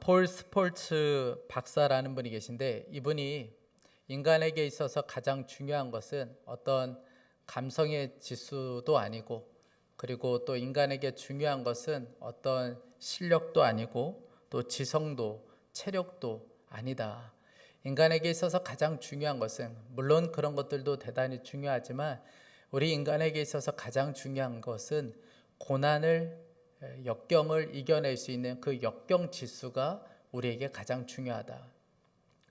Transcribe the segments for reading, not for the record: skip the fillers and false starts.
폴 스폴츠 박사라는 분이 계신데, 이분이 인간에게 있어서 가장 중요한 것은 어떤 감성의 지수도 아니고, 그리고 또 인간에게 중요한 것은 어떤 실력도 아니고, 또 지성도 체력도 아니다. 인간에게 있어서 가장 중요한 것은, 물론 그런 것들도 대단히 중요하지만 우리 인간에게 있어서 가장 중요한 것은 고난을, 역경을 이겨낼 수 있는 그 역경 지수가 우리에게 가장 중요하다.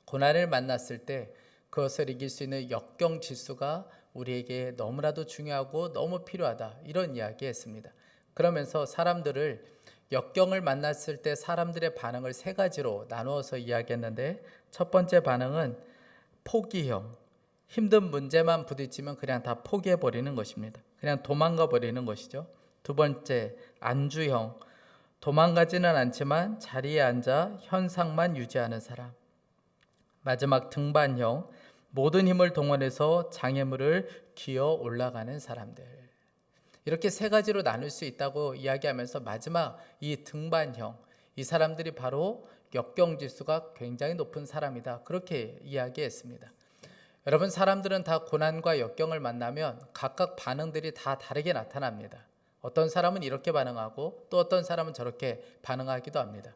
고난을 만났을 때 그것을 이길 수 있는 역경 지수가 우리에게 너무나도 중요하고 너무 필요하다, 이런 이야기했습니다. 그러면서 사람들을, 역경을 만났을 때 사람들의 반응을 세 가지로 나누어서 이야기했는데, 첫 번째 반응은 포기형, 힘든 문제만 부딪히면 그냥 다 포기해 버리는 것입니다. 그냥 도망가 버리는 것이죠. 두 번째, 안주형, 도망가지는 않지만 자리에 앉아 현상만 유지하는 사람. 마지막, 등반형, 모든 힘을 동원해서 장애물을 기어 올라가는 사람들. 이렇게 세 가지로 나눌 수 있다고 이야기하면서 마지막 이 등반형, 이 사람들이 바로 역경지수가 굉장히 높은 사람이다, 그렇게 이야기했습니다. 여러분, 사람들은 다 고난과 역경을 만나면 각각 반응들이 다 다르게 나타납니다. 어떤 사람은 이렇게 반응하고 또 어떤 사람은 저렇게 반응하기도 합니다.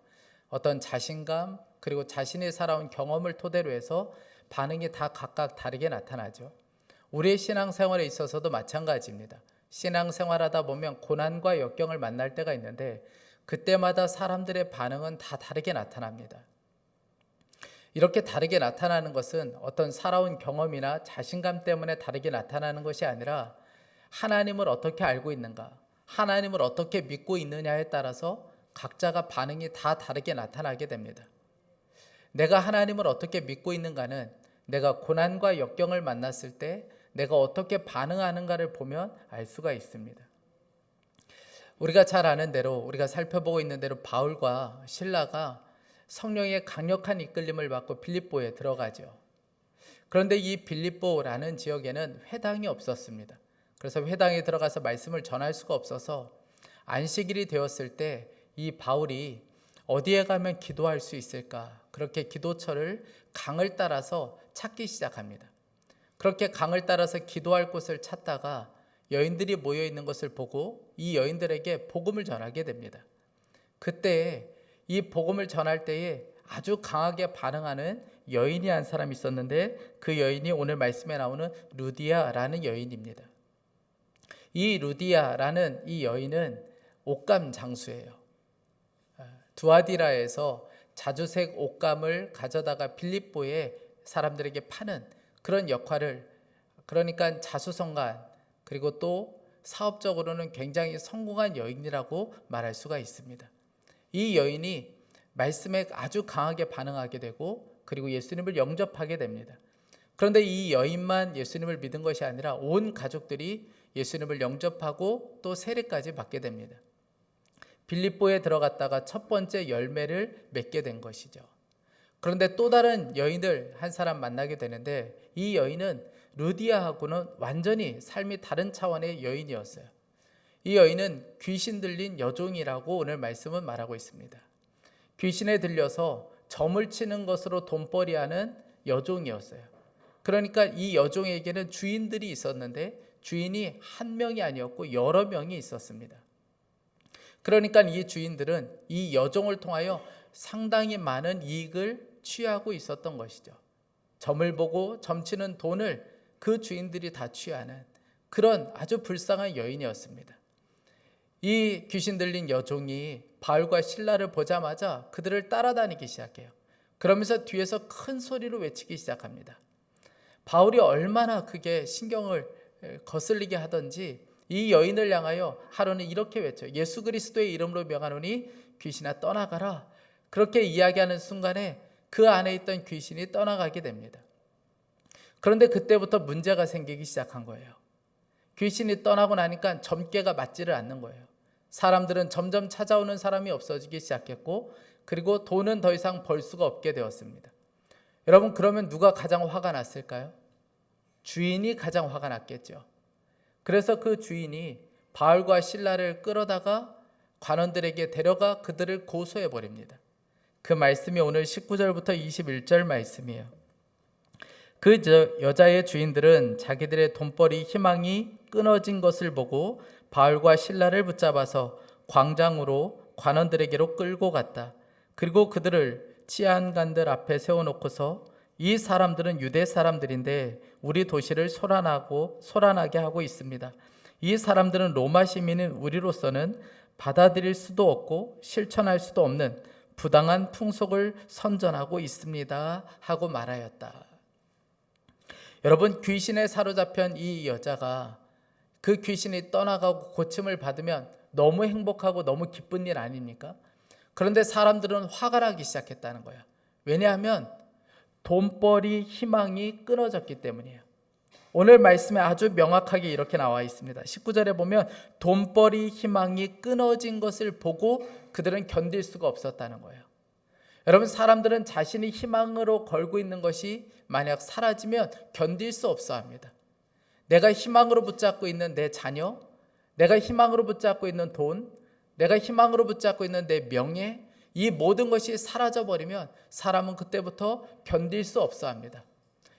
어떤 자신감, 그리고 자신이 살아온 경험을 토대로 해서 반응이 다 각각 다르게 나타나죠. 우리의 신앙생활에 있어서도 마찬가지입니다. 신앙생활하다 보면 고난과 역경을 만날 때가 있는데, 그때마다 사람들의 반응은 다 다르게 나타납니다. 이렇게 다르게 나타나는 것은 어떤 살아온 경험이나 자신감 때문에 다르게 나타나는 것이 아니라, 하나님을 어떻게 알고 있는가, 하나님을 어떻게 믿고 있느냐에 따라서 각자가 반응이 다 다르게 나타나게 됩니다. 내가 하나님을 어떻게 믿고 있는가는 내가 고난과 역경을 만났을 때 내가 어떻게 반응하는가를 보면 알 수가 있습니다. 우리가 잘 아는 대로, 우리가 살펴보고 있는 대로 바울과 실라가 성령의 강력한 이끌림을 받고 빌립보에 들어가죠. 그런데 이 빌립보라는 지역에는 회당이 없었습니다. 그래서 회당에 들어가서 말씀을 전할 수가 없어서 안식일이 되었을 때 이 바울이 어디에 가면 기도할 수 있을까, 그렇게 기도처를 강을 따라서 찾기 시작합니다. 그렇게 강을 따라서 기도할 곳을 찾다가 여인들이 모여 있는 것을 보고 이 여인들에게 복음을 전하게 됩니다. 그때 이 복음을 전할 때에 아주 강하게 반응하는 여인이 한 사람이 있었는데, 그 여인이 오늘 말씀에 나오는 루디아라는 여인입니다. 이 루디아라는 이 여인은 옷감 장수예요. 두아디라에서 자주색 옷감을 가져다가 빌립보의 사람들에게 파는 그런 역할을, 그러니까 자수성가한, 그리고 또 사업적으로는 굉장히 성공한 여인이라고 말할 수가 있습니다. 이 여인이 말씀에 아주 강하게 반응하게 되고, 그리고 예수님을 영접하게 됩니다. 그런데 이 여인만 예수님을 믿은 것이 아니라 온 가족들이 예수님을 영접하고 또 세례까지 받게 됩니다. 빌립보에 들어갔다가 첫 번째 열매를 맺게 된 것이죠. 그런데 또 다른 여인을 한 사람 만나게 되는데, 이 여인은 루디아하고는 완전히 삶이 다른 차원의 여인이었어요. 이 여인은 귀신 들린 여종이라고 오늘 말씀은 말하고 있습니다. 귀신에 들려서 점을 치는 것으로 돈벌이하는 여종이었어요. 그러니까 이 여종에게는 주인들이 있었는데 주인이 한 명이 아니었고 여러 명이 있었습니다. 그러니까 이 주인들은 이 여종을 통하여 상당히 많은 이익을 취하고 있었던 것이죠. 점을 보고 점치는 돈을 그 주인들이 다 취하는 그런 아주 불쌍한 여인이었습니다. 이 귀신 들린 여종이 바울과 실라를 보자마자 그들을 따라다니기 시작해요. 그러면서 뒤에서 큰 소리로 외치기 시작합니다. 바울이 얼마나 그게 신경을 거슬리게 하던지 이 여인을 향하여 하루는 이렇게 외쳐요. 예수 그리스도의 이름으로 명하노니 귀신아 떠나가라. 그렇게 이야기하는 순간에 그 안에 있던 귀신이 떠나가게 됩니다. 그런데 그때부터 문제가 생기기 시작한 거예요. 귀신이 떠나고 나니까 점괘가 맞지를 않는 거예요. 사람들은 점점 찾아오는 사람이 없어지기 시작했고, 그리고 돈은 더 이상 벌 수가 없게 되었습니다. 여러분, 그러면 누가 가장 화가 났을까요? 주인이 가장 화가 났겠죠. 그래서 그 주인이 바울과 실라를 끌어다가 관원들에게 데려가 그들을 고소해 버립니다. 그 말씀이 오늘 19절부터 21절 말씀이에요. 그 여자의 주인들은 자기들의 돈벌이 희망이 끊어진 것을 보고 바울과 실라를 붙잡아서 광장으로 관원들에게로 끌고 갔다. 그리고 그들을 치안관들 앞에 세워놓고서 이 사람들은 유대 사람들인데 우리 도시를 소란하게 하고 있습니다. 이 사람들은 로마 시민인 우리로서는 받아들일 수도 없고 실천할 수도 없는 부당한 풍속을 선전하고 있습니다 하고 말하였다. 여러분, 귀신에 사로잡힌 이 여자가 그 귀신이 떠나가고 고침을 받으면 너무 행복하고 너무 기쁜 일 아닙니까? 그런데 사람들은 화가 나기 시작했다는 거예요. 왜냐하면 돈벌이 희망이 끊어졌기 때문이에요. 오늘 말씀에 아주 명확하게 이렇게 나와 있습니다. 19절에 보면 돈벌이 희망이 끊어진 것을 보고 그들은 견딜 수가 없었다는 거예요. 여러분, 사람들은 자신이 희망으로 걸고 있는 것이 만약 사라지면 견딜 수 없어 합니다. 내가 희망으로 붙잡고 있는 내 자녀, 내가 희망으로 붙잡고 있는 돈, 내가 희망으로 붙잡고 있는 내 명예, 이 모든 것이 사라져버리면 사람은 그때부터 견딜 수 없어 합니다.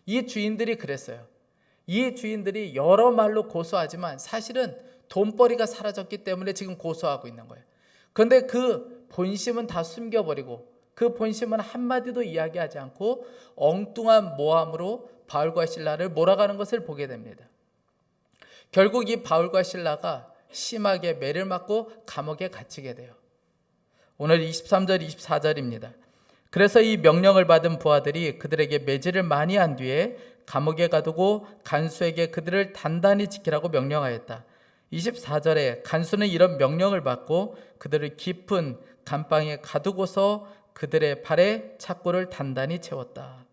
이 주인들이 그랬어요. 이 주인들이 여러 말로 고소하지만 사실은 돈벌이가 사라졌기 때문에 지금 고소하고 있는 거예요. 그런데 그 본심은 다 숨겨버리고 그 본심은 한마디도 이야기하지 않고 엉뚱한 모함으로 바울과 실라를 몰아가는 것을 보게 됩니다. 결국 이 바울과 실라가 심하게 매를 맞고 감옥에 갇히게 돼요. 오늘 23절 24절입니다. 그래서 이 명령을 받은 부하들이 그들에게 매질을 많이 한 뒤에 감옥에 가두고 간수에게 그들을 단단히 지키라고 명령하였다. 24절에 간수는 이런 명령을 받고 그들을 깊은 감방에 가두고서 그들의 발에 착고를 단단히 채웠다.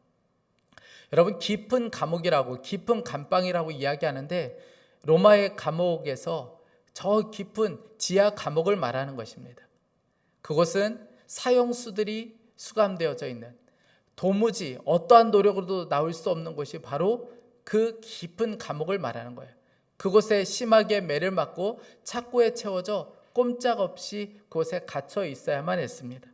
여러분, 깊은 감옥이라고, 깊은 감방이라고 이야기하는데 로마의 감옥에서 저 깊은 지하 감옥을 말하는 것입니다. 그곳은 사형수들이 수감되어져 있는, 도무지 어떠한 노력으로도 나올 수 없는 곳이 바로 그 깊은 감옥을 말하는 거예요. 그곳에 심하게 매를 맞고 착고에 채워져 꼼짝없이 그곳에 갇혀 있어야만 했습니다.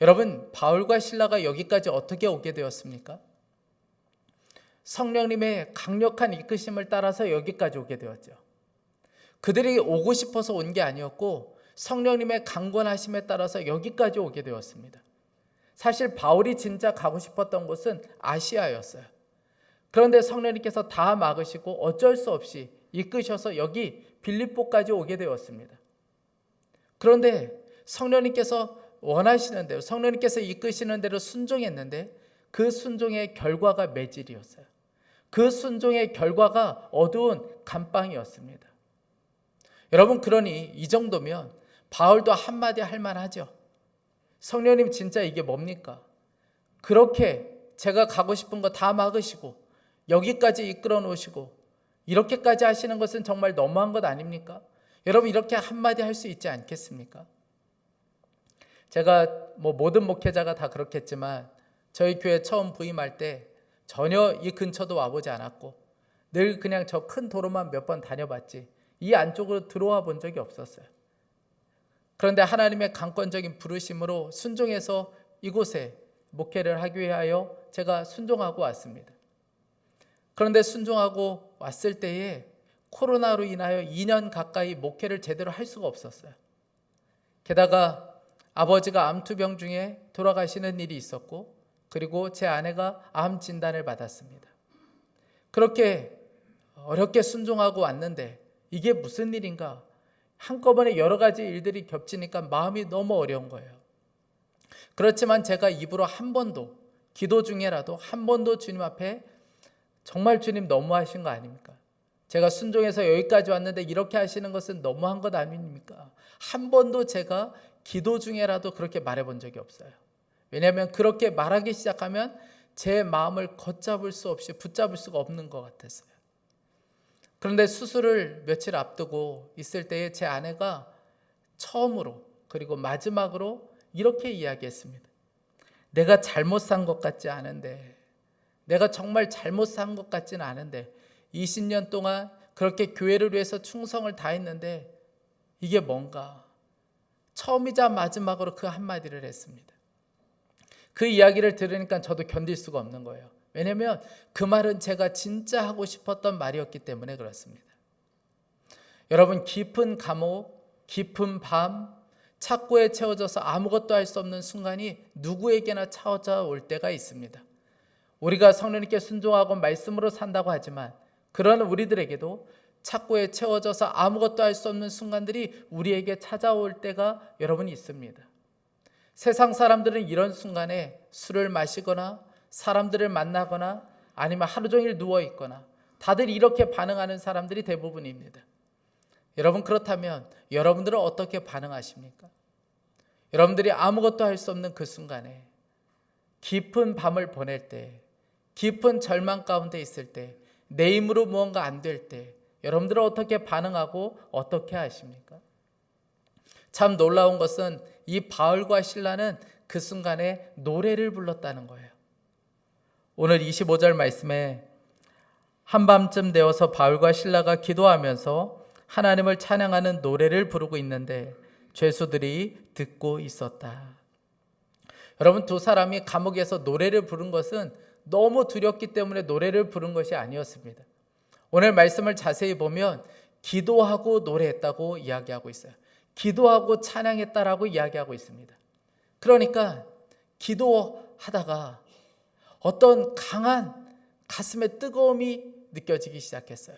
여러분, 바울과 실라가 여기까지 어떻게 오게 되었습니까? 성령님의 강력한 이끄심을 따라서 여기까지 오게 되었죠. 그들이 오고 싶어서 온 게 아니었고 성령님의 강권하심에 따라서 여기까지 오게 되었습니다. 사실 바울이 진짜 가고 싶었던 곳은 아시아였어요. 그런데 성령님께서 다 막으시고 어쩔 수 없이 이끄셔서 여기 빌립보까지 오게 되었습니다. 그런데 성령님께서 원하시는 대로, 성령님께서 이끄시는 대로 순종했는데 그 순종의 결과가 매질이었어요. 그 순종의 결과가 어두운 감방이었습니다. 여러분, 그러니 이 정도면 바울도 한마디 할 만하죠. 성령님, 진짜 이게 뭡니까? 그렇게 제가 가고 싶은 거 다 막으시고 여기까지 이끌어 놓으시고 이렇게까지 하시는 것은 정말 너무한 것 아닙니까? 여러분, 이렇게 한마디 할 수 있지 않겠습니까? 제가 모든 목회자가 다 그렇겠지만 저희 교회 처음 부임할 때 전혀 이 근처도 와보지 않았고 늘 그냥 저 큰 도로만 몇 번 다녀봤지 이 안쪽으로 들어와 본 적이 없었어요. 그런데 하나님의 강권적인 부르심으로 순종해서 이곳에 목회를 하기 위하여 제가 순종하고 왔습니다. 그런데 순종하고 왔을 때에 코로나로 인하여 2년 가까이 목회를 제대로 할 수가 없었어요. 게다가 아버지가 암투병 중에 돌아가시는 일이 있었고 그리고 제 아내가 암 진단을 받았습니다. 그렇게 어렵게 순종하고 왔는데 이게 무슨 일인가? 한꺼번에 여러 가지 일들이 겹치니까 마음이 너무 어려운 거예요. 그렇지만 제가 입으로 한 번도, 기도 중에라도 한 번도 주님 앞에 정말 주님 너무하신 거 아닙니까? 제가 순종해서 여기까지 왔는데 이렇게 하시는 것은 너무한 것 아닙니까? 한 번도 제가 기도 중에라도 그렇게 말해본 적이 없어요. 왜냐하면 그렇게 말하기 시작하면 제 마음을 걷잡을 수 없이 붙잡을 수가 없는 것 같았어요. 그런데 수술을 며칠 앞두고 있을 때에 제 아내가 처음으로 그리고 마지막으로 이렇게 이야기했습니다. 내가 잘못 산 것 같지 않은데, 내가 정말 잘못 산 것 같지는 않은데 20년 동안 그렇게 교회를 위해서 충성을 다했는데 이게 뭔가? 처음이자 마지막으로 그 한마디를 했습니다. 그 이야기를 들으니까 저도 견딜 수가 없는 거예요. 왜냐하면 그 말은 제가 진짜 하고 싶었던 말이었기 때문에 그렇습니다. 여러분, 깊은 감옥, 깊은 밤, 착고에 채워져서 아무것도 할 수 없는 순간이 누구에게나 찾아올 때가 있습니다. 우리가 성령님께 순종하고 말씀으로 산다고 하지만 그런 우리들에게도 착고에 채워져서 아무것도 할 수 없는 순간들이 우리에게 찾아올 때가 여러분 있습니다. 세상 사람들은 이런 순간에 술을 마시거나 사람들을 만나거나 아니면 하루 종일 누워 있거나 다들 이렇게 반응하는 사람들이 대부분입니다. 여러분, 그렇다면 여러분들은 어떻게 반응하십니까? 여러분들이 아무것도 할 수 없는 그 순간에, 깊은 밤을 보낼 때, 깊은 절망 가운데 있을 때, 내 힘으로 무언가 안 될 때 여러분들은 어떻게 반응하고 어떻게 하십니까? 참 놀라운 것은 이 바울과 실라는 그 순간에 노래를 불렀다는 거예요. 오늘 25절 말씀에 한밤쯤 되어서 바울과 실라가 기도하면서 하나님을 찬양하는 노래를 부르고 있는데 죄수들이 듣고 있었다. 여러분, 두 사람이 감옥에서 노래를 부른 것은 너무 두렵기 때문에 노래를 부른 것이 아니었습니다. 오늘 말씀을 자세히 보면 기도하고 노래했다고 이야기하고 있어요. 기도하고 찬양했다라고 이야기하고 있습니다. 그러니까 기도하다가 어떤 강한 가슴의 뜨거움이 느껴지기 시작했어요.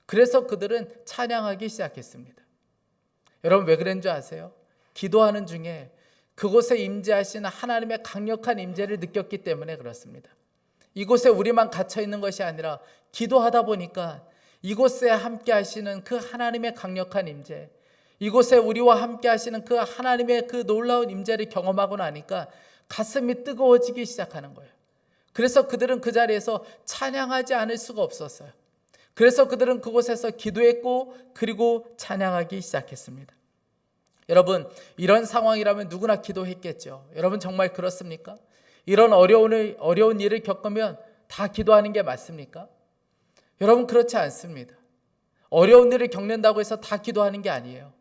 그래서 그들은 찬양하기 시작했습니다. 여러분, 왜 그런지 아세요? 기도하는 중에 그곳에 임재하시는 하나님의 강력한 임재를 느꼈기 때문에 그렇습니다. 이곳에 우리만 갇혀 있는 것이 아니라 기도하다 보니까 이곳에 함께 하시는 그 하나님의 강력한 임재, 이곳에 우리와 함께 하시는 그 하나님의 그 놀라운 임재를 경험하고 나니까 가슴이 뜨거워지기 시작하는 거예요. 그래서 그들은 그 자리에서 찬양하지 않을 수가 없었어요. 그래서 그들은 그곳에서 기도했고 그리고 찬양하기 시작했습니다. 여러분, 이런 상황이라면 누구나 기도했겠죠. 여러분, 정말 그렇습니까? 이런 어려운 일을 겪으면 다 기도하는 게 맞습니까? 여러분, 그렇지 않습니다. 어려운 일을 겪는다고 해서 다 기도하는 게 아니에요.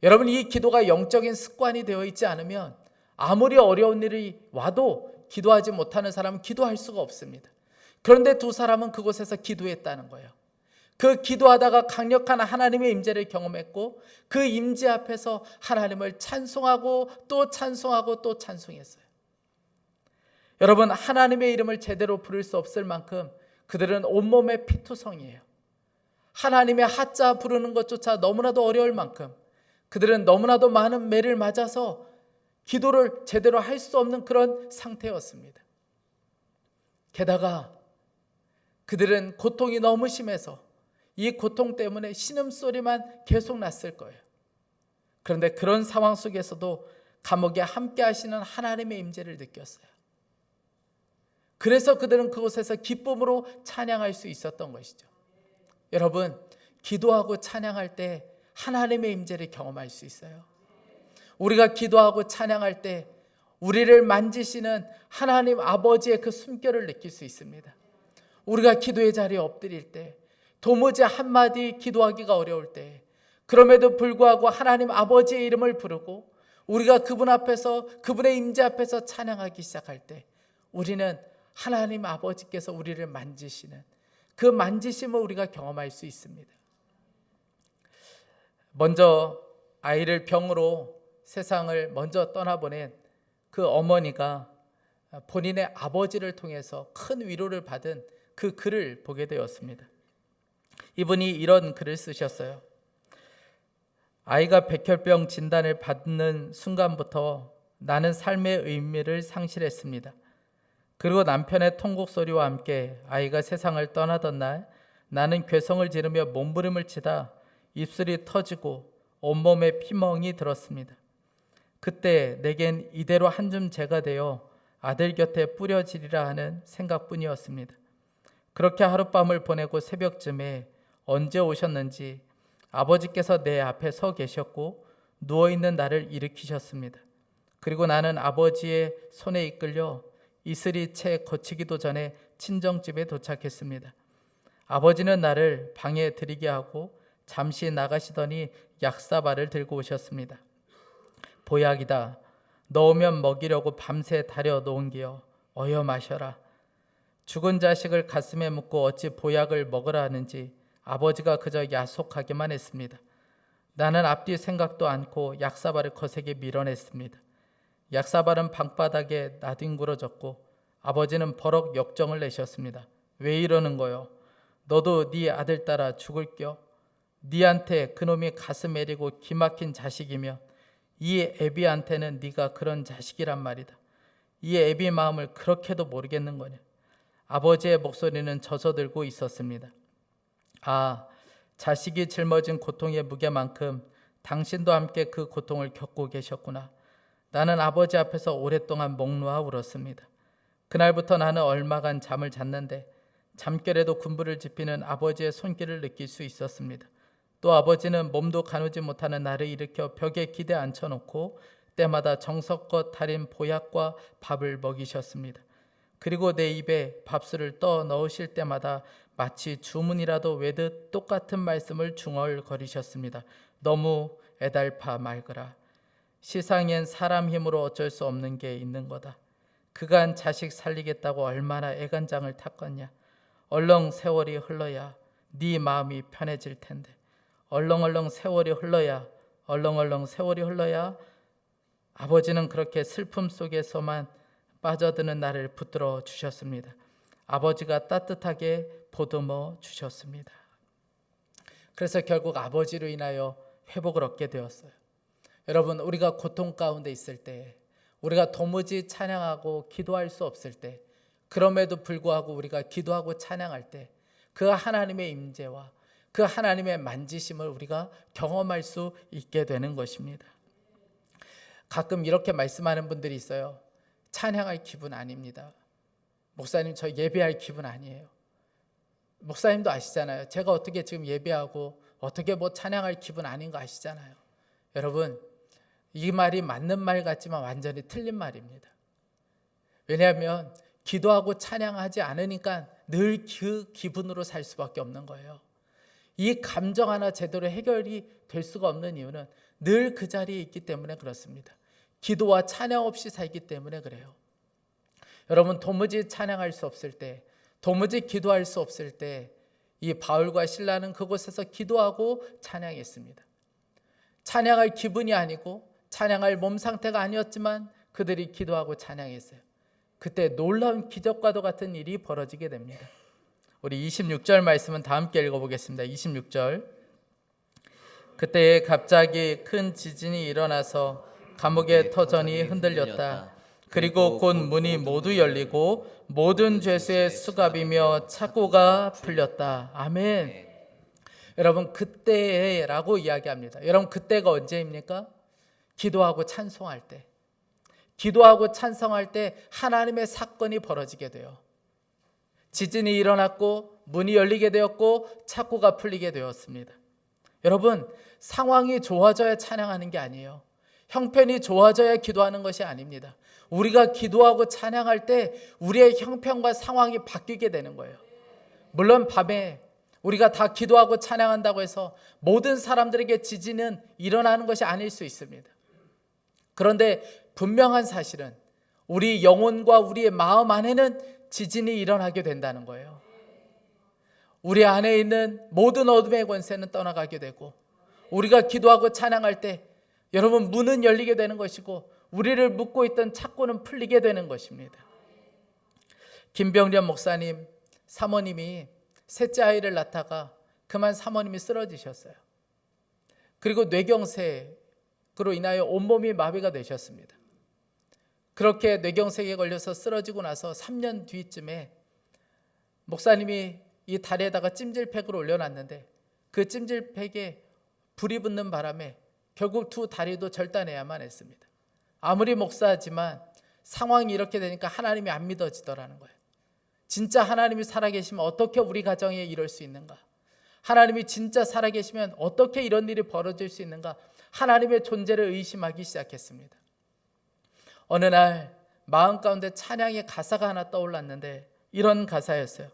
여러분, 이 기도가 영적인 습관이 되어 있지 않으면 아무리 어려운 일이 와도 기도하지 못하는 사람은 기도할 수가 없습니다. 그런데 두 사람은 그곳에서 기도했다는 거예요. 그 기도하다가 강력한 하나님의 임재를 경험했고 그 임재 앞에서 하나님을 찬송하고 또 찬송하고 또 찬송했어요. 여러분, 하나님의 이름을 제대로 부를 수 없을 만큼 그들은 온몸에 피투성이에요. 하나님의 하자 부르는 것조차 너무나도 어려울 만큼 그들은 너무나도 많은 매를 맞아서 기도를 제대로 할 수 없는 그런 상태였습니다. 게다가 그들은 고통이 너무 심해서 이 고통 때문에 신음소리만 계속 났을 거예요. 그런데 그런 상황 속에서도 감옥에 함께 하시는 하나님의 임재를 느꼈어요. 그래서 그들은 그곳에서 기쁨으로 찬양할 수 있었던 것이죠. 여러분, 기도하고 찬양할 때 하나님의 임재를 경험할 수 있어요. 우리가 기도하고 찬양할 때 우리를 만지시는 하나님 아버지의 그 숨결을 느낄 수 있습니다. 우리가 기도의 자리에 엎드릴 때, 도무지 한마디 기도하기가 어려울 때, 그럼에도 불구하고 하나님 아버지의 이름을 부르고 우리가 그분 앞에서, 그분의 임재 앞에서 찬양하기 시작할 때 우리는 하나님 아버지께서 우리를 만지시는 그 만지심을 우리가 경험할 수 있습니다. 먼저 아이를 병으로 세상을 먼저 떠나보낸 그 어머니가 본인의 아버지를 통해서 큰 위로를 받은 그 글을 보게 되었습니다. 이분이 이런 글을 쓰셨어요. 아이가 백혈병 진단을 받는 순간부터 나는 삶의 의미를 상실했습니다. 그리고 남편의 통곡 소리와 함께 아이가 세상을 떠나던 날 나는 괴성을 지르며 몸부림을 치다 입술이 터지고 온몸에 피멍이 들었습니다. 그때 내겐 이대로 한 줌 재가 되어 아들 곁에 뿌려지리라 하는 생각뿐이었습니다. 그렇게 하룻밤을 보내고 새벽쯤에 언제 오셨는지 아버지께서 내 앞에 서 계셨고 누워있는 나를 일으키셨습니다. 그리고 나는 아버지의 손에 이끌려 이슬이 채 거치기도 전에 친정집에 도착했습니다. 아버지는 나를 방에 들이게 하고 잠시 나가시더니 약사발을 들고 오셨습니다. 보약이다. 넣으면 먹이려고 밤새 다려 놓은 기여 어여 마셔라. 죽은 자식을 가슴에 묻고 어찌 보약을 먹으라 하는지 아버지가 그저 야속하기만 했습니다. 나는 앞뒤 생각도 않고 약사발을 거세게 밀어냈습니다. 약사발은 방바닥에 나뒹굴어졌고 아버지는 버럭 역정을 내셨습니다. 왜 이러는 거요? 너도 네 아들 따라 죽을겨? 네한테 그놈이 가슴 애리고 기막힌 자식이며 이 애비한테는 네가 그런 자식이란 말이다. 이 애비 마음을 그렇게도 모르겠는 거냐? 아버지의 목소리는 젖어들고 있었습니다. 아, 자식이 짊어진 고통의 무게만큼 당신도 함께 그 고통을 겪고 계셨구나. 나는 아버지 앞에서 오랫동안 목 놓아 울었습니다. 그날부터 나는 얼마간 잠을 잤는데 잠결에도 군부를 지피는 아버지의 손길을 느낄 수 있었습니다. 또 아버지는 몸도 가누지 못하는 나를 일으켜 벽에 기대 앉혀놓고 때마다 정성껏 달인 보약과 밥을 먹이셨습니다. 그리고 내 입에 밥술을 떠 넣으실 때마다 마치 주문이라도 외듯 똑같은 말씀을 중얼거리셨습니다. 너무 애달파 말거라. 세상엔 사람 힘으로 어쩔 수 없는 게 있는 거다. 그간 자식 살리겠다고 얼마나 애간장을 탔겠냐. 얼렁 세월이 흘러야 네 마음이 편해질 텐데. 얼렁얼렁 세월이 흘러야 얼렁얼렁 세월이 흘러야 아버지는 그렇게 슬픔 속에서만 빠져드는 나를 붙들어 주셨습니다. 아버지가 따뜻하게 보듬어 주셨습니다. 그래서 결국 아버지로 인하여 회복을 얻게 되었어요. 여러분, 우리가 고통 가운데 있을 때, 우리가 도무지 찬양하고 기도할 수 없을 때, 그럼에도 불구하고 우리가 기도하고 찬양할 때 그 하나님의 임재와 그 하나님의 만지심을 우리가 경험할 수 있게 되는 것입니다. 가끔 이렇게 말씀하는 분들이 있어요. 찬양할 기분 아닙니다. 목사님, 저 예배할 기분 아니에요. 목사님도 아시잖아요. 제가 어떻게 지금 예배하고 어떻게 찬양할 기분 아닌 거 아시잖아요. 여러분, 이 말이 맞는 말 같지만 완전히 틀린 말입니다. 왜냐하면 기도하고 찬양하지 않으니까 늘 그 기분으로 살 수밖에 없는 거예요. 이 감정 하나 제대로 해결이 될 수가 없는 이유는 늘 그 자리에 있기 때문에 그렇습니다. 기도와 찬양 없이 살기 때문에 그래요. 여러분, 도무지 찬양할 수 없을 때, 도무지 기도할 수 없을 때 이 바울과 실라는 그곳에서 기도하고 찬양했습니다. 찬양할 기분이 아니고 찬양할 몸 상태가 아니었지만 그들이 기도하고 찬양했어요. 그때 놀라운 기적과도 같은 일이 벌어지게 됩니다. 우리 26절 말씀은 다 함께 읽어보겠습니다. 26절. 그때 갑자기 큰 지진이 일어나서 감옥의 터전이 흔들렸다. 그리고 곧 문이 모두 열리고 모든 죄수의 수갑이며 착고가 풀렸다. 아멘. 여러분, 그때라고 이야기합니다. 여러분, 그때가 언제입니까? 기도하고 찬송할 때, 기도하고 찬송할 때 하나님의 사건이 벌어지게 돼요. 지진이 일어났고 문이 열리게 되었고 착고가 풀리게 되었습니다. 여러분, 상황이 좋아져야 찬양하는 게 아니에요. 형편이 좋아져야 기도하는 것이 아닙니다. 우리가 기도하고 찬양할 때 우리의 형편과 상황이 바뀌게 되는 거예요. 물론 밤에 우리가 다 기도하고 찬양한다고 해서 모든 사람들에게 지진은 일어나는 것이 아닐 수 있습니다. 그런데 분명한 사실은 우리 영혼과 우리의 마음 안에는 지진이 일어나게 된다는 거예요. 우리 안에 있는 모든 어둠의 권세는 떠나가게 되고, 우리가 기도하고 찬양할 때 여러분, 문은 열리게 되는 것이고 우리를 묶고 있던 착고는 풀리게 되는 것입니다. 김병련 목사님 사모님이 셋째 아이를 낳다가 그만 사모님이 쓰러지셨어요. 그리고 뇌경색으로 인하여 온몸이 마비가 되셨습니다. 그렇게 뇌경색에 걸려서 쓰러지고 나서 3년 뒤쯤에 목사님이 이 다리에다가 찜질팩을 올려놨는데 그 찜질팩에 불이 붙는 바람에 결국 두 다리도 절단해야만 했습니다. 아무리 목사지만 상황이 이렇게 되니까 하나님이 안 믿어지더라는 거예요. 진짜 하나님이 살아계시면 어떻게 우리 가정에 이럴 수 있는가? 하나님이 진짜 살아계시면 어떻게 이런 일이 벌어질 수 있는가? 하나님의 존재를 의심하기 시작했습니다. 어느 날 마음 가운데 찬양의 가사가 하나 떠올랐는데 이런 가사였어요.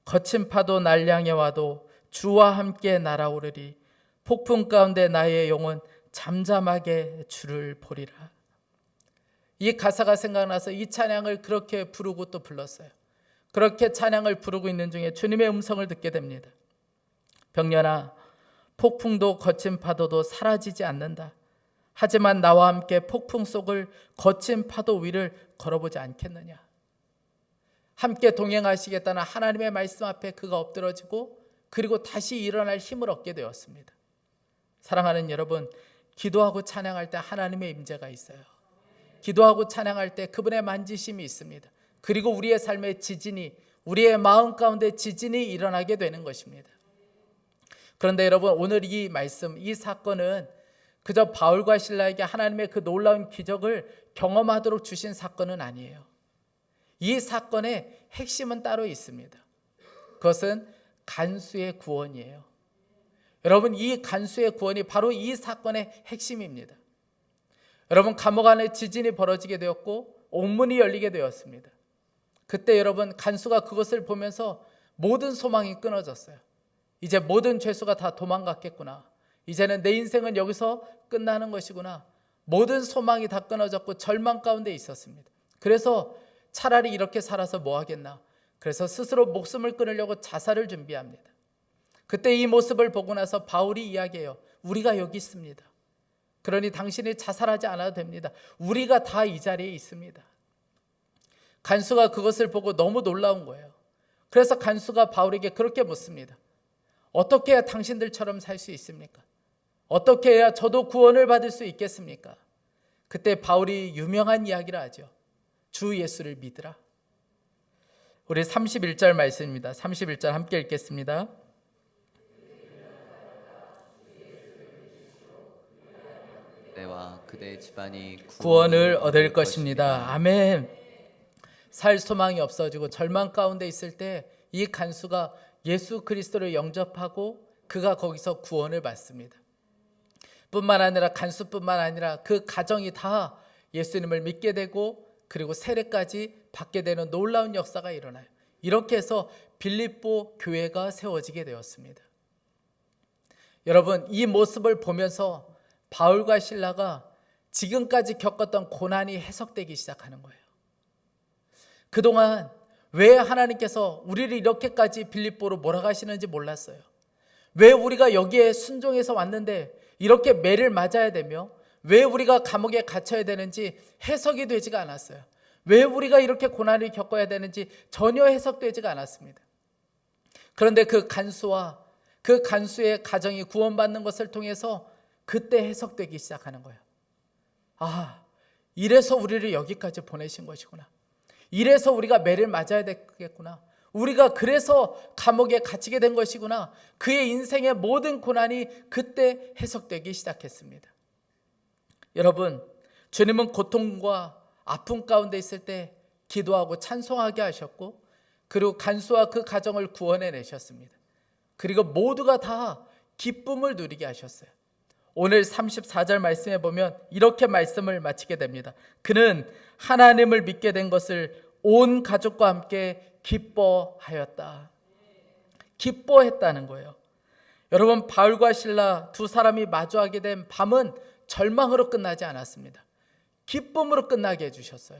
거친 파도 날 향해 와도 주와 함께 날아오르리. 폭풍 가운데 나의 영혼 잠잠하게 주를 보리라. 이 가사가 생각나서 이 찬양을 그렇게 부르고 또 불렀어요. 그렇게 찬양을 부르고 있는 중에 주님의 음성을 듣게 됩니다. 병년아, 폭풍도 거친 파도도 사라지지 않는다. 하지만 나와 함께 폭풍 속을 거친 파도 위를 걸어보지 않겠느냐. 함께 동행하시겠다는 하나님의 말씀 앞에 그가 엎드러지고 그리고 다시 일어날 힘을 얻게 되었습니다. 사랑하는 여러분, 기도하고 찬양할 때 하나님의 임재가 있어요. 기도하고 찬양할 때 그분의 만지심이 있습니다. 그리고 우리의 삶의 지진이, 우리의 마음 가운데 지진이 일어나게 되는 것입니다. 그런데 여러분, 오늘 이 말씀, 이 사건은 그저 바울과 실라에게 하나님의 그 놀라운 기적을 경험하도록 주신 사건은 아니에요. 이 사건의 핵심은 따로 있습니다. 그것은 간수의 구원이에요. 여러분, 이 간수의 구원이 바로 이 사건의 핵심입니다. 여러분, 감옥 안에 지진이 벌어지게 되었고 옥문이 열리게 되었습니다. 그때 여러분, 간수가 그것을 보면서 모든 소망이 끊어졌어요. 이제 모든 죄수가 다 도망갔겠구나. 이제는 내 인생은 여기서 끝나는 것이구나. 모든 소망이 다 끊어졌고 절망 가운데 있었습니다. 그래서 차라리 이렇게 살아서 뭐 하겠나. 그래서 스스로 목숨을 끊으려고 자살을 준비합니다. 그때 이 모습을 보고 나서 바울이 이야기해요. 우리가 여기 있습니다. 그러니 당신이 자살하지 않아도 됩니다. 우리가 다 이 자리에 있습니다. 간수가 그것을 보고 너무 놀라운 거예요. 그래서 간수가 바울에게 그렇게 묻습니다. 어떻게 해야 당신들처럼 살 수 있습니까? 어떻게 해야 저도 구원을 받을 수 있겠습니까? 그때 바울이 유명한 이야기를 하죠. 주 예수를 믿으라. 우리 31절 말씀입니다. 31절 함께 읽겠습니다. 그대와 그대의 집안이 구원을 얻을 것입니다. 아멘. 살 소망이 없어지고 절망 가운데 있을 때 이 간수가 예수 그리스도를 영접하고 그가 거기서 구원을 받습니다. 뿐만 아니라 간수뿐만 아니라 그 가정이 다 예수님을 믿게 되고 그리고 세례까지 받게 되는 놀라운 역사가 일어나요. 이렇게 해서 빌립보 교회가 세워지게 되었습니다. 여러분, 이 모습을 보면서 바울과 실라가 지금까지 겪었던 고난이 해석되기 시작하는 거예요. 그동안 왜 하나님께서 우리를 이렇게까지 빌립보로 몰아가시는지 몰랐어요. 왜 우리가 여기에 순종해서 왔는데 이렇게 매를 맞아야 되며 왜 우리가 감옥에 갇혀야 되는지 해석이 되지가 않았어요. 왜 우리가 이렇게 고난을 겪어야 되는지 전혀 해석되지가 않았습니다. 그런데 그 간수와 그 간수의 가정이 구원받는 것을 통해서 그때 해석되기 시작하는 거예요. 아, 이래서 우리를 여기까지 보내신 것이구나. 이래서 우리가 매를 맞아야 되겠구나. 우리가 그래서 감옥에 갇히게 된 것이구나. 그의 인생의 모든 고난이 그때 해석되기 시작했습니다. 여러분, 주님은 고통과 아픔 가운데 있을 때 기도하고 찬송하게 하셨고 그리고 간수와 그 가정을 구원해내셨습니다. 그리고 모두가 다 기쁨을 누리게 하셨어요. 오늘 34절 말씀에 보면 이렇게 말씀을 마치게 됩니다. 그는 하나님을 믿게 된 것을 온 가족과 함께 기뻐하였다. 기뻐했다는 거예요. 여러분, 바울과 실라 두 사람이 마주하게 된 밤은 절망으로 끝나지 않았습니다. 기쁨으로 끝나게 해주셨어요.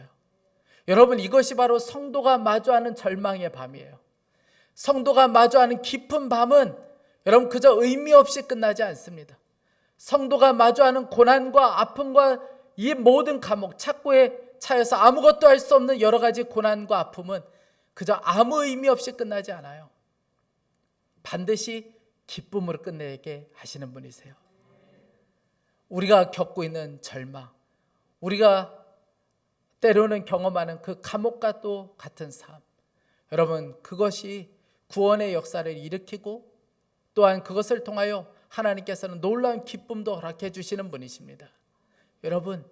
여러분, 이것이 바로 성도가 마주하는 절망의 밤이에요. 성도가 마주하는 깊은 밤은 여러분 그저 의미 없이 끝나지 않습니다. 성도가 마주하는 고난과 아픔과 이 모든 감옥, 착고에 차여서 아무것도 할 수 없는 여러 가지 고난과 아픔은 그저 아무 의미 없이 끝나지 않아요. 반드시 기쁨으로 끝내게 하시는 분이세요. 우리가 겪고 있는 절망, 우리가 때로는 경험하는 그 감옥과 또 같은 삶, 여러분 그것이 구원의 역사를 일으키고 또한 그것을 통하여 하나님께서는 놀라운 기쁨도 허락해 주시는 분이십니다. 여러분,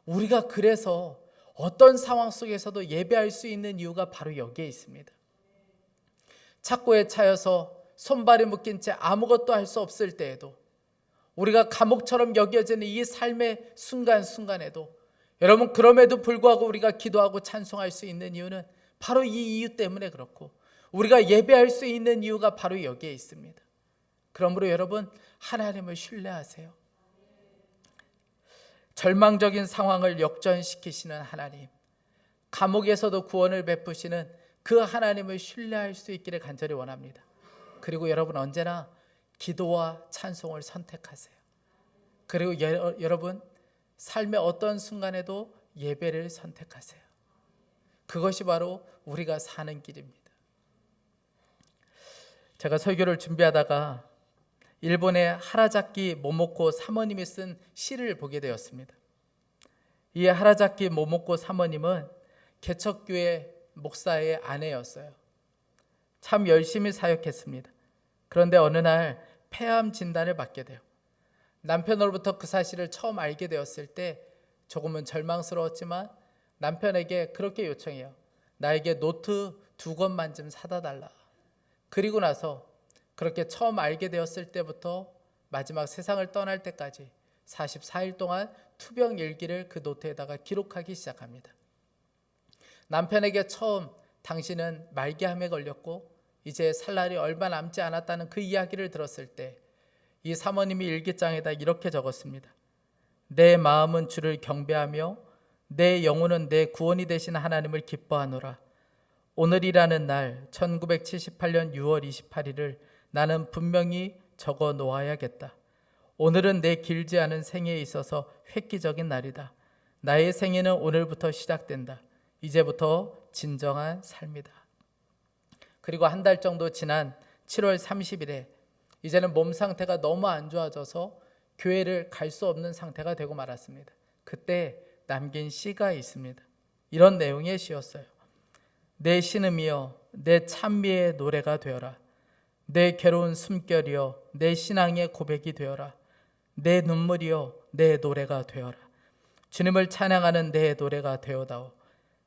우리가 그래서 어떤 상황 속에서도 예배할 수 있는 이유가 바로 여기에 있습니다. 착고에 차여서 손발이 묶인 채 아무것도 할 수 없을 때에도 우리가 감옥처럼 여겨지는 이 삶의 순간순간에도 여러분 그럼에도 불구하고 우리가 기도하고 찬송할 수 있는 이유는 바로 이 이유 때문에 그렇고 우리가 예배할 수 있는 이유가 바로 여기에 있습니다. 그러므로 여러분 하나님을 신뢰하세요. 절망적인 상황을 역전시키시는 하나님, 감옥에서도 구원을 베푸시는 그 하나님을 신뢰할 수 있기를 간절히 원합니다. 그리고 여러분 언제나 기도와 찬송을 선택하세요. 그리고 여러분 삶의 어떤 순간에도 예배를 선택하세요. 그것이 바로 우리가 사는 길입니다. 제가 설교를 준비하다가 일본의 하라자키 모모코 사모님이 쓴 시를 보게 되었습니다. 이 하라자키 모모코 사모님은 개척교회 목사의 아내였어요. 참 열심히 사역했습니다. 그런데 어느 날 폐암 진단을 받게 돼요. 남편으로부터 그 사실을 처음 알게 되었을 때 조금은 절망스러웠지만 남편에게 그렇게 요청해요. 나에게 노트 2권만 좀 사다 달라. 그리고 나서 그렇게 처음 알게 되었을 때부터 마지막 세상을 떠날 때까지 44일 동안 투병 일기를 그 노트에다가 기록하기 시작합니다. 남편에게 처음 당신은 말기암에 걸렸고 이제 살 날이 얼마 남지 않았다는 그 이야기를 들었을 때 이 사모님이 일기장에다 이렇게 적었습니다. 내 마음은 주를 경배하며 내 영혼은 내 구원이 되신 하나님을 기뻐하노라. 오늘이라는 날 1978년 6월 28일을 나는 분명히 적어 놓아야겠다. 오늘은 내 길지 않은 생애에 있어서 획기적인 날이다. 나의 생애는 오늘부터 시작된다. 이제부터 진정한 삶이다. 그리고 한 달 정도 지난 7월 30일에 이제는 몸 상태가 너무 안 좋아져서 교회를 갈 수 없는 상태가 되고 말았습니다. 그때 남긴 시가 있습니다. 이런 내용의 시였어요. 내 신음이여 내 찬미의 노래가 되어라. 내 괴로운 숨결이여 내 신앙의 고백이 되어라. 내 눈물이여 내 노래가 되어라. 주님을 찬양하는 내 노래가 되어다오.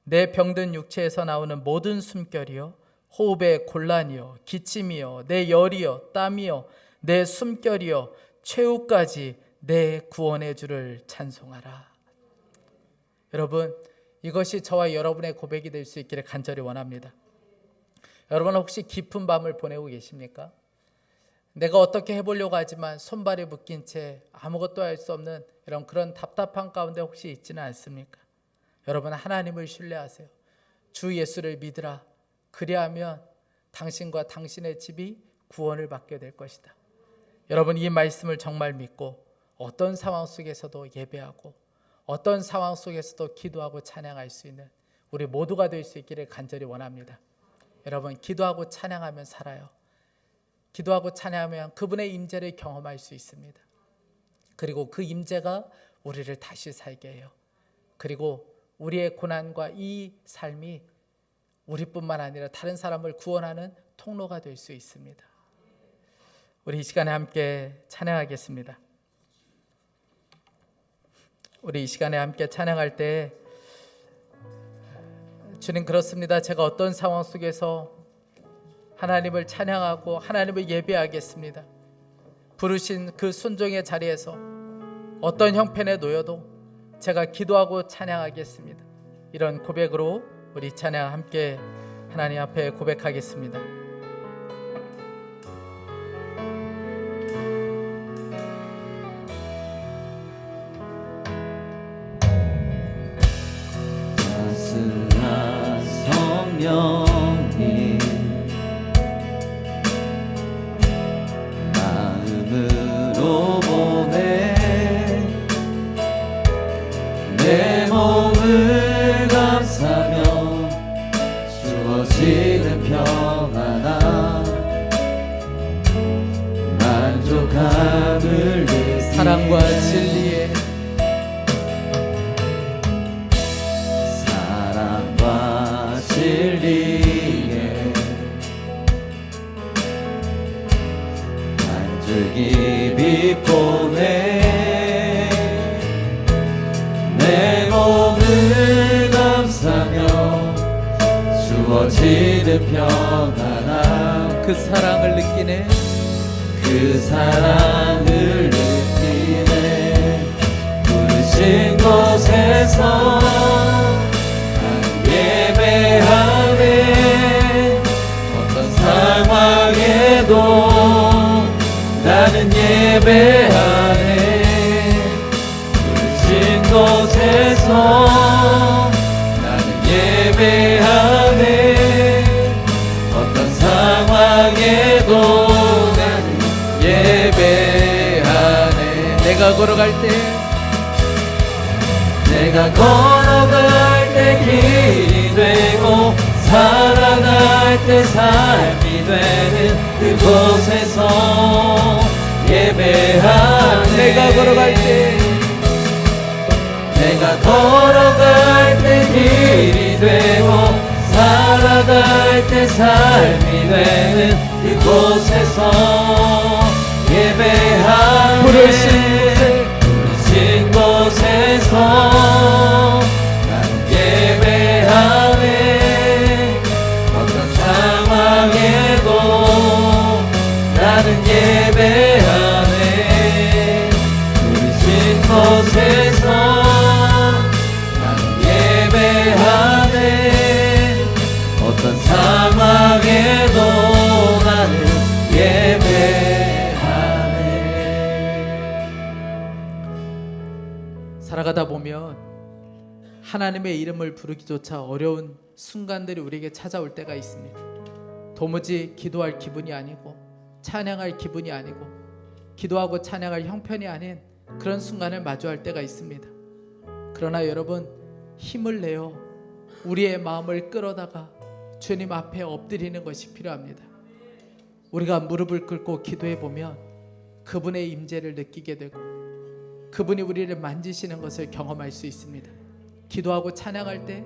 내 병든 육체에서 나오는 모든 숨결이여 호흡의 곤란이여 기침이여 내 열이여 땀이여 내 숨결이여 최후까지 내 구원의 주를 찬송하라. 여러분 이것이 저와 여러분의 고백이 될 수 있기를 간절히 원합니다. 여러분 혹시 깊은 밤을 보내고 계십니까? 내가 어떻게 해보려고 하지만 손발이 묶인 채 아무것도 할 수 없는 이런 그런 답답한 가운데 혹시 있지는 않습니까? 여러분 하나님을 신뢰하세요. 주 예수를 믿으라. 그리하면 당신과 당신의 집이 구원을 받게 될 것이다. 여러분 이 말씀을 정말 믿고 어떤 상황 속에서도 예배하고 어떤 상황 속에서도 기도하고 찬양할 수 있는 우리 모두가 될 수 있기를 간절히 원합니다. 여러분 기도하고 찬양하면 살아요. 기도하고 찬양하면 그분의 임재를 경험할 수 있습니다. 그리고 그 임재가 우리를 다시 살게 해요. 그리고 우리의 고난과 이 삶이 우리뿐만 아니라 다른 사람을 구원하는 통로가 될 수 있습니다. 우리 이 시간에 함께 찬양하겠습니다. 우리 이 시간에 함께 찬양할 때 주님 그렇습니다. 제가 어떤 상황 속에서 하나님을 찬양하고 하나님을 예배하겠습니다. 부르신 그 순종의 자리에서 어떤 형편에 놓여도 제가 기도하고 찬양하겠습니다. 이런 고백으로 우리 찬양 함께 하나님 앞에 고백하겠습니다. 따스한 성령님 마음으로 보내 내 몸을 감싸며 주어지는 평안함 만족함을 느끼네 사랑과 진리에 사랑과 진리에 한 줄기 빛보내 내 몸을 감싸며 주어지는 평안함 그 사랑을 느끼네. 그 사랑을 느끼네 부르신 곳에서 난 예배하네 어떤 상황에도 나는 예배하네 부르신 내가 걸어갈 때 내가 걸어갈 때 길이 되고 살아갈 때 삶이 되는 그곳에서 예배하네. 내가 걸어갈 때 내가 걸어갈 때 길이 되고 살아갈 때 삶이 되는 그곳에서 예배하네. 부르신 곳에서 나는 예배하네. 어떤 상황에도 나는 예배하네. 부르신 곳에서 나는 예배하네. 어떤 상황에도 나는 예배하네. 살아가다 보면 하나님의 이름을 부르기조차 어려운 순간들이 우리에게 찾아올 때가 있습니다. 도무지 기도할 기분이 아니고 찬양할 기분이 아니고 기도하고 찬양할 형편이 아닌 그런 순간을 마주할 때가 있습니다. 그러나 여러분, 힘을 내어 우리의 마음을 끌어다가 주님 앞에 엎드리는 것이 필요합니다. 우리가 무릎을 꿇고 기도해 보면 그분의 임재를 느끼게 되고 그분이 우리를 만지시는 것을 경험할 수 있습니다. 기도하고 찬양할 때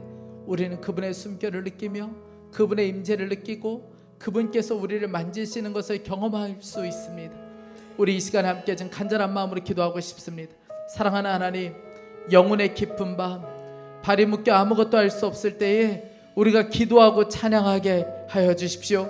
우리는 그분의 숨결을 느끼며 그분의 임재를 느끼고 그분께서 우리를 만지시는 것을 경험할 수 있습니다. 우리 이 시간에 함께 좀 간절한 마음으로 기도하고 싶습니다. 사랑하는 하나님, 영혼의 깊은 밤, 발이 묶여 아무것도 할 수 없을 때에 우리가 기도하고 찬양하게 하여 주십시오.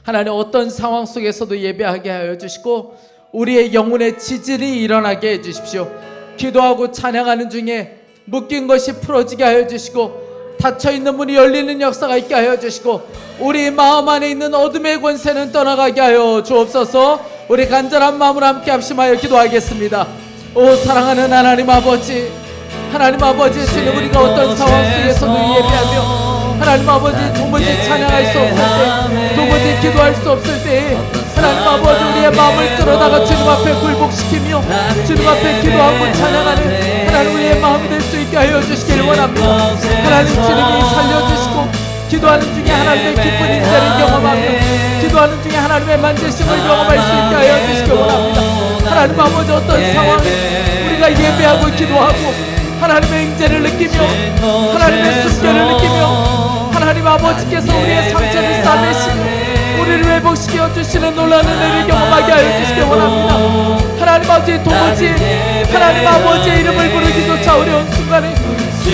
하나님, 어떤 상황 속에서도 예배하게 하여 주시고 우리의 영혼의 지진이 일어나게 해 주십시오. 기도하고 찬양하는 중에 묶인 것이 풀어지게 하여 주시고 닫혀있는 문이 열리는 역사가 있게 하여 주시고 우리 마음 안에 있는 어둠의 권세는 떠나가게 하여 주옵소서. 우리 간절한 마음으로 함께 합심하여 기도하겠습니다. 오 사랑하는 하나님 아버지, 하나님 아버지, 주님, 우리가 어떤 상황 속에서도 예배하며 하나님 아버지 도무지 찬양할 수 없을 때, 도무지 기도할 수 없을 때 하나님 아버지 우리의 마음을 끌어다가 주님 앞에 굴복시키며 주님 앞에 기도하고 찬양하는 하나님 우리의 마음이 될 수 있게 하여 주시기를 원합니다. 하나님, 주님이 살려주시고 기도하는 중에 하나님의 기쁜 인자를 경험하며 기도하는 중에 하나님의 만지심을 경험할 수 있게 하여 주시기 원합니다. 하나님 아버지, 어떤 상황에 우리가 예배하고 기도하고 하나님의 임재를 느끼며 하나님의 숨결을 느끼며 하나님 아버지께서 우리의 상처를 싸매시고 우리를 회복시켜 주시는 놀라운 은혜를 경험하게 하여 주시기 원합니다. 하나님 아버지, 도무지 하나님 아버지의 이름을 부르기조차 어려운 순간에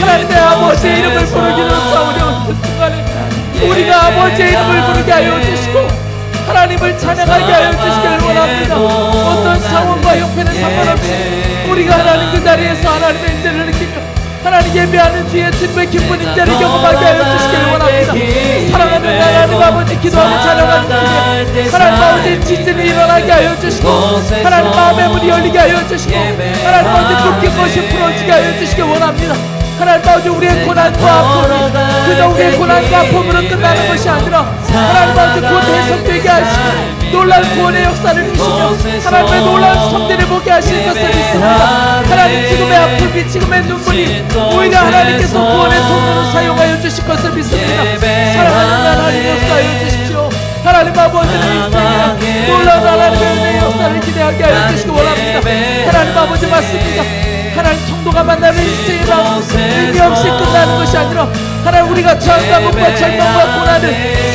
하나님의 아버지의 이름을 부르기조차 어려운 그 순간에 우리가 아버지의 이름을 부르게 하여 주시고 하나님을 찬양하게 하여 주시기를 원합니다. 어떤 상황과 형편에 상관없이 우리가 하나님 그 자리에서 하나님의 인재를 느끼며 하나님 예배하는 뒤에 주님의 기쁜 인재를 경험하게 하여 주시기를 원합니다. 사랑하는 하나님 아버지, 기도하고 찬양하는 중에 하나님 아버지 지진이 일어나게 하여 주시고 하나님 마음의 문이 열리게 하여 주시고 하나님 아버지 묶인 것이 풀어지게 하여 주시기 원합니다. 하나님 아버지, 우리의 고난과 아픔이 그저 우리의 고난과 아픔으로 끝나는 것이 아니라 하나님 아버지 곧 해석되게 하시고 놀라운 구원의 역사를 주시며 하나님의 놀라운 성대를 보게 하실 것을 믿습니다. 하나님, 지금의 아픔이 지금의 눈물이 오히려 하나님께서 구원의 통로로 사용하여 주실 것을 믿습니다. 사랑하는 하나님, 역사하여 주십시오. 하나님 아버지의 인생이나 놀라운 하나님의 은혜의 역사를 기대하게 하여 주시기 원합니다. 하나님 아버지, 맞습니다. 하나님, 성도가 만나는 인생의 마음 의미 없이 끝나는 것이 아니라 하나님, 우리가 처한 감옥과 절망과 고난을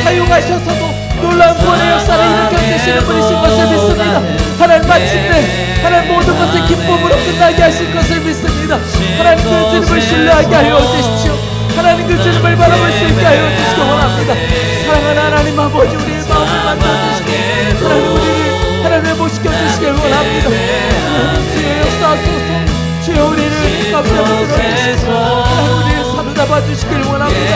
사용하셔서도 놀라운 구원의 역사를 일으켜 주시는 분이신 것을 믿습니다. 하나님, 마침내 하나님 모든 것을 기쁨으로 끝나게 하실 것을 믿습니다. 하나님, 그 주님을 신뢰하게 하여 주십시오. 하나님, 그 주님을 바라볼 수 있게 하여 주시기 원합니다. 사랑하는 하나님 아버지, 우리의 마음을 만져주시고 하나님 우리를 하나님 회복시켜 주시길 원합니다. 하나님, 주의 역사하소서. 주여, 우리를 깜짝으로 들어주시고 하나님 우리를 사로잡아 주시길 원합니다.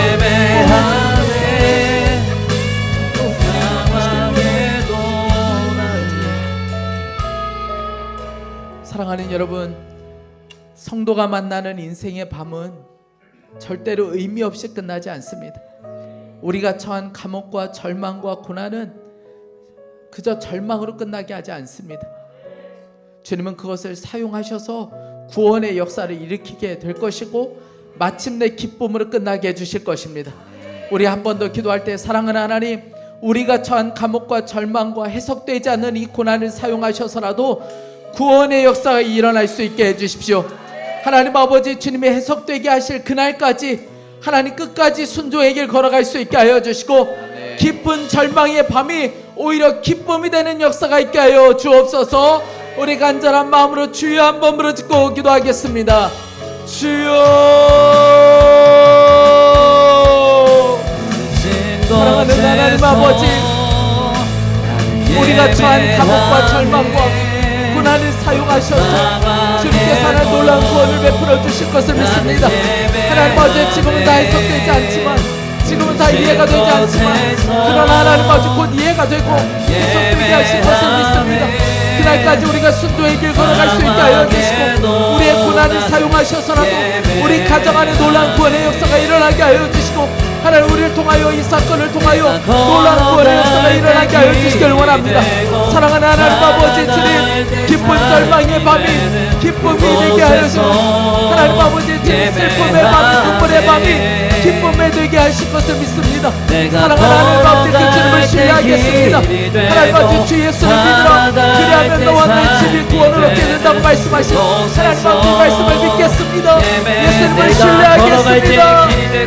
사랑하는 여러분, 성도가 만나는 인생의 밤은 절대로 의미 없이 끝나지 않습니다. 우리가 처한 감옥과 절망과 고난은 그저 절망으로 끝나게 하지 않습니다. 주님은 그것을 사용하셔서 구원의 역사를 일으키게 될 것이고 마침내 기쁨으로 끝나게 해주실 것입니다. 우리 한 번 더 기도할 때 사랑하는 하나님, 우리가 처한 감옥과 절망과 해석되지 않는 이 고난을 사용하셔서라도 구원의 역사가 일어날 수 있게 해주십시오. 하나님 아버지, 주님의 해석되게 하실 그날까지 하나님 끝까지 순종의 길 걸어갈 수 있게 하여 주시고 깊은 절망의 밤이 오히려 기쁨이 되는 역사가 있게 하여 주옵소서. 우리 간절한 마음으로 주여 한번 부르짖고 기도하겠습니다. 주여. 사랑하는 하나님 아버지, 우리가 처한 감옥과 절망과 고난을 사용하셔서 주님께서 하나님 놀라운 구원을 베풀어 주실 것을 믿습니다. 하나님 아버지, 지금은 다 해석되지 않지만, 지금은 다 이해가 되지 않지만, 그러나 하나님 아버지 곧 이해가 되고 해석되게 하실 것을 믿습니다. 그날까지 우리가 순도의 길 걸어갈 수 있게 하여 주시고, 우리의 고난을 사용하셔서라도 우리 가정 안에 놀라운 구원의 역사가 일어나게 하여 주시고, 하나님 우리를 통하여 이 사건을 통하여 놀라운 구원의 역사가 일어나게 하여 주시길 원합니다. 사랑하는 하나님 아버지, 주님 기쁜 절망의 밤이 기쁨이 되게 하여 주시고, 하나님 아버지 주님 슬픔의 밤이 눈물의 밤이 기쁨에 되게 하실 것을 믿습니다. 사랑하는 하나님 아버지, 그 주님을 신뢰하겠습니다. 하나님 아버지 주 예수를 믿으라. 그리하면 너와 너의 집이 구원을 얻게 된다고 말씀하신 하나님 아버지 말씀을 믿겠습니다. 예수님을 신뢰하겠습니다.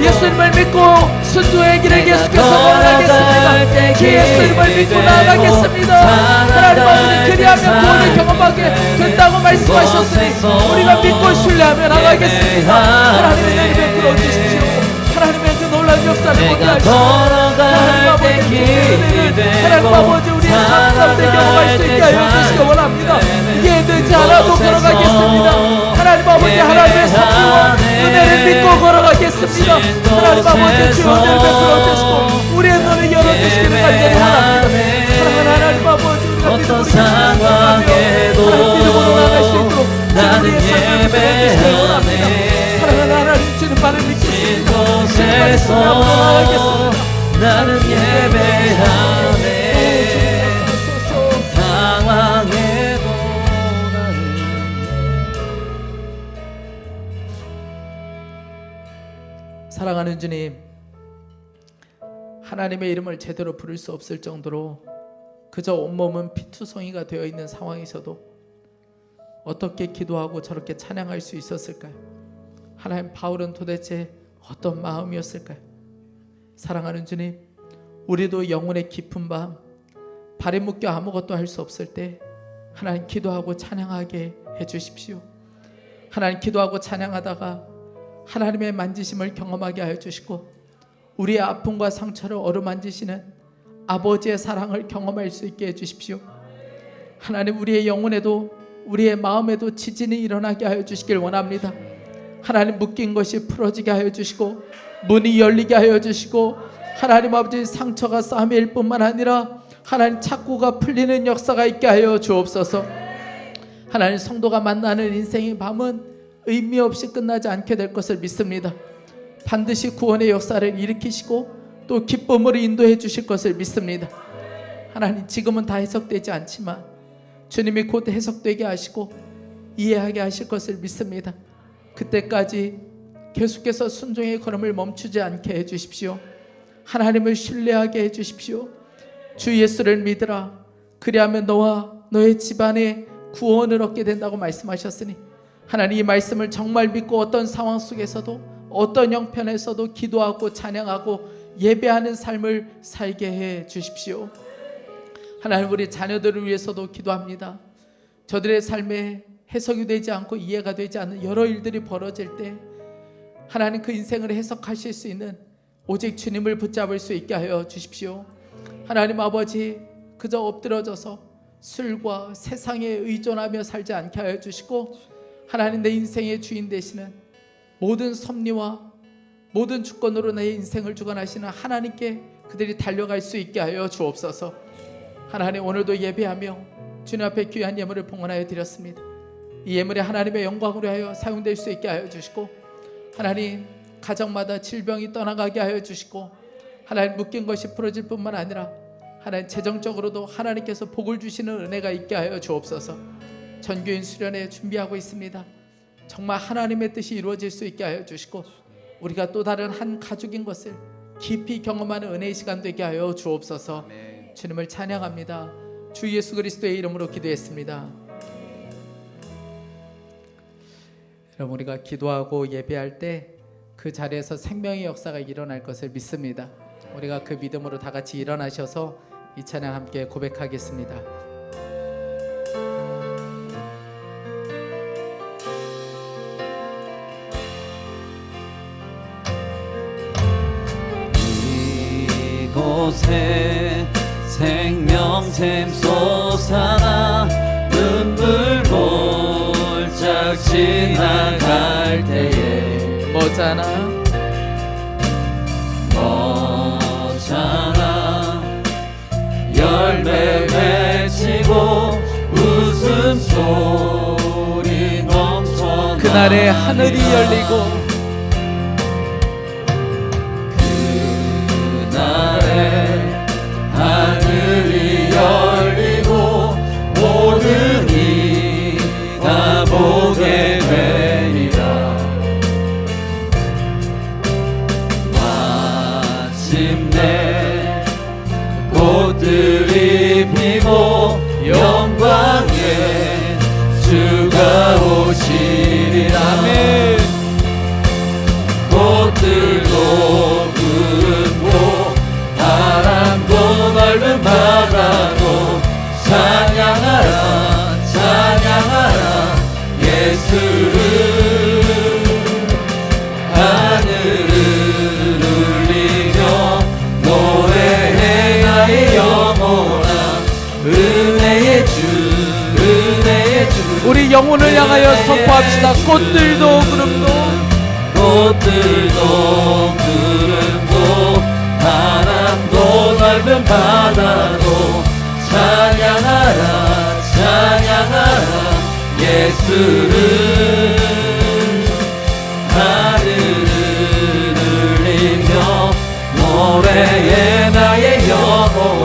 예수님을 믿고 순종의 길을 계속해서 걸어가겠습니다. 주 예수님을 믿고 나아가겠습니다. 하나님 아버지, 그리하면 구원을 경험하게 된다고 말씀하셨으니 우리가 믿고 신뢰하며 나가겠습니다. 하나님의 은혜를 베풀어 주십시오. 하나님의 그 놀라운 역사를 보게 하시고, 하나님 아버지 하나님 아버지 우리의 삶 가운데 경험할 수 있게 하여 주시기 원합니다. 이해되지 않아도 걸어가겠습니다. 하나님 아버지, 하나님의 섭리와 은혜를 믿고 걸어가겠습니다. 하나님 아버지 주의 은혜를 베풀어 주시고 우리의 눈을 열어주시기를 간절히 원합니다. 사랑하는 하나님 아버지, 우리가 믿음으로 믿음으로 나아갈 수 있도록 주님의 삶을 베풀어 주시기 원합니다. 사랑하는 하나님, 주님만을 믿겠습니다. 주님만을 나아가겠습니다. 나는 예배하네. 상황에도 사랑하는 주님, 하나님의 이름을 제대로 부를 수 없을 정도로 그저 온몸은 피투성이가 되어 있는 상황에서도 어떻게 기도하고 저렇게 찬양할 수 있었을까요? 하나님, 바울은 도대체 어떤 마음이었을까요? 사랑하는 주님, 우리도 영혼의 깊은 밤, 발에 묶여 아무것도 할 수 없을 때 하나님 기도하고 찬양하게 해주십시오. 하나님, 기도하고 찬양하다가 하나님의 만지심을 경험하게 하여 주시고 우리의 아픔과 상처를 어루만지시는 아버지의 사랑을 경험할 수 있게 해주십시오. 하나님, 우리의 영혼에도 우리의 마음에도 지진이 일어나게 하여 주시길 원합니다. 하나님, 묶인 것이 풀어지게 하여 주시고 문이 열리게 하여 주시고, 하나님 아버지 상처가 쌓일 뿐만 아니라 하나님 착고가 풀리는 역사가 있게 하여 주옵소서. 하나님, 성도가 만나는 인생의 밤은 의미 없이 끝나지 않게 될 것을 믿습니다. 반드시 구원의 역사를 일으키시고 또 기쁨으로 인도해 주실 것을 믿습니다. 하나님, 지금은 다 해석되지 않지만 주님이 곧 해석되게 하시고 이해하게 하실 것을 믿습니다. 그때까지 계속해서 순종의 걸음을 멈추지 않게 해주십시오. 하나님을 신뢰하게 해주십시오. 주 예수를 믿으라. 그리하면 너와 너의 집안에 구원을 얻게 된다고 말씀하셨으니 하나님, 이 말씀을 정말 믿고 어떤 상황 속에서도 어떤 형편에서도 기도하고 찬양하고 예배하는 삶을 살게 해 주십시오. 하나님, 우리 자녀들을 위해서도 기도합니다. 저들의 삶에 해석이 되지 않고 이해가 되지 않는 여러 일들이 벌어질 때 하나님, 그 인생을 해석하실 수 있는 오직 주님을 붙잡을 수 있게 하여 주십시오. 하나님 아버지, 그저 엎드러져서 술과 세상에 의존하며 살지 않게 하여 주시고 하나님, 내 인생의 주인 되시는 모든 섭리와 모든 주권으로 내 인생을 주관하시는 하나님께 그들이 달려갈 수 있게 하여 주옵소서. 하나님, 오늘도 예배하며 주님 앞에 귀한 예물을 봉헌하여 드렸습니다. 이 예물이 하나님의 영광으로 하여 사용될 수 있게 하여 주시고 하나님, 가정마다 질병이 떠나가게 하여 주시고 하나님, 묶인 것이 풀어질 뿐만 아니라 하나님, 재정적으로도 하나님께서 복을 주시는 은혜가 있게 하여 주옵소서. 전교인 수련회 준비하고 있습니다. 정말 하나님의 뜻이 이루어질 수 있게 하여 주시고 우리가 또 다른 한 가족인 것을 깊이 경험하는 은혜의 시간 되게 하여 주옵소서. 주님을 찬양합니다. 주 예수 그리스도의 이름으로 기도했습니다. 여러분, 우리가 기도하고 예배할 때 그 자리에서 생명의 역사가 일어날 것을 믿습니다. 우리가 그 믿음으로 다 같이 일어나셔서 이 찬양 함께 고백하겠습니다. 이곳에 생명샘 솟아나 눈물 몰짝 지나갈 때에 뭐잖아 열매 맺히고 웃음소리 넘쳐 그날에 하늘이 열리고 그날에 하늘이 열리고 모든 이가 보게 되리라. 마침내 꽃들이 피고 영광의 주가 오시리라. 아멘. 꽃들도 푸르고 바람도 넓은 바다도 찬양하라 찬양하라 예수를. 하늘을 울리며 노래해 나의 영혼아 은혜의 주 은혜의 주. 우리 영혼을 향하여 선포합시다. 꽃들도 구름도 구름도 바람도 넓은 바다도 찬양하라 찬양하라 예수를. 하늘을 울리며 노래해 나의 영혼